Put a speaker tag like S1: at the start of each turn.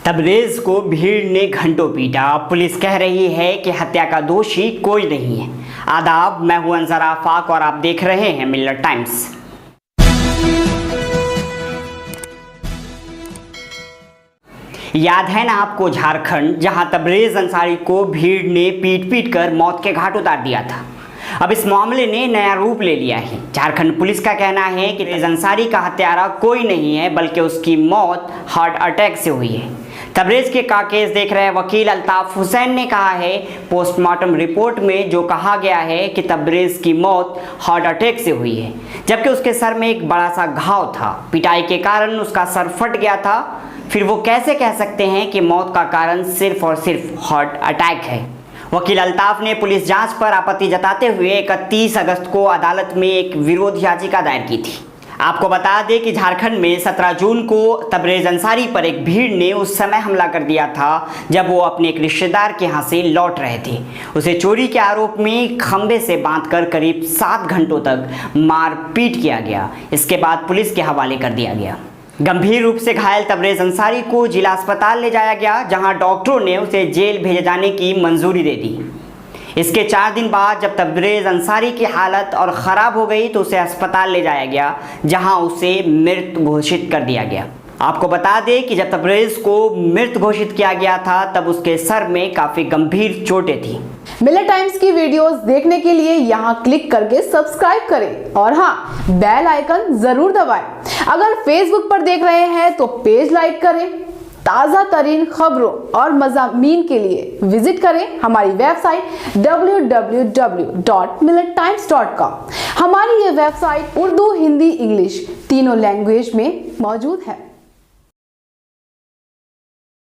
S1: तबरेज़ को भीड़ ने घंटों पीटा। पुलिस कह रही है कि हत्या का दोषी कोई नहीं है। आदाब, मैं हूं अंज़र आफाक और आप देख रहे हैं मिलत टाइम्स। याद है ना आपको झारखंड, जहां तबरेज़ अंसारी को भीड़ ने पीट पीट कर मौत के घाट उतार दिया था। अब इस मामले ने नया रूप ले लिया है। झारखंड पुलिस का कहना है कि तबरेज़ अंसारी का हत्यारा कोई नहीं है, बल्कि उसकी मौत हार्ट अटैक से हुई है। तबरेज़ के का केस देख रहे वकील अल्ताफ हुसैन ने कहा है, पोस्टमार्टम रिपोर्ट में जो कहा गया है कि तबरेज़ की मौत हार्ट अटैक से हुई है, जबकि उसके सर में एक बड़ा सा घाव था। पिटाई के कारण उसका सर फट गया था। फिर वो कैसे कह सकते हैं कि मौत का कारण सिर्फ और सिर्फ हार्ट अटैक है। वकील अल्ताफ ने पुलिस जांच पर आपत्ति जताते हुए 31 अगस्त को अदालत में एक विरोध याचिका दायर की थी। आपको बता दें कि झारखंड में 17 जून को तबरेज़ अंसारी पर एक भीड़ ने उस समय हमला कर दिया था जब वो अपने एक रिश्तेदार के यहाँ से लौट रहे थे। उसे चोरी के आरोप में खंबे से बांधकर करीब 7 घंटों तक मारपीट किया गया। इसके बाद पुलिस के हवाले कर दिया गया। गंभीर रूप से घायल तबरेज़ अंसारी को जिला अस्पताल ले जाया गया, जहां डॉक्टरों ने उसे जेल भेजे जाने की मंजूरी दे दी। इसके 4 दिन बाद जब तबरेज़ अंसारी की हालत और ख़राब हो गई तो उसे अस्पताल ले जाया गया, जहां उसे मृत घोषित कर दिया गया। आपको बता दें कि जब तबरेज़ को मृत घोषित किया गया था तब उसके सर में काफ़ी गंभीर चोटें थी।
S2: मिलत टाइम्स की वीडियोस देखने के लिए यहाँ क्लिक करके सब्सक्राइब करें और हाँ, बेल आइकन जरूर दबाएं। अगर फेसबुक पर देख रहे हैं तो पेज लाइक करें। ताज़ा तरीन खबरों और मज़ामीन के लिए विजिट करें हमारी वेबसाइट www.millettimes.com। हमारी ये वेबसाइट उर्दू, हिंदी, इंग्लिश तीनों लैंग्वेज में मौजूद है।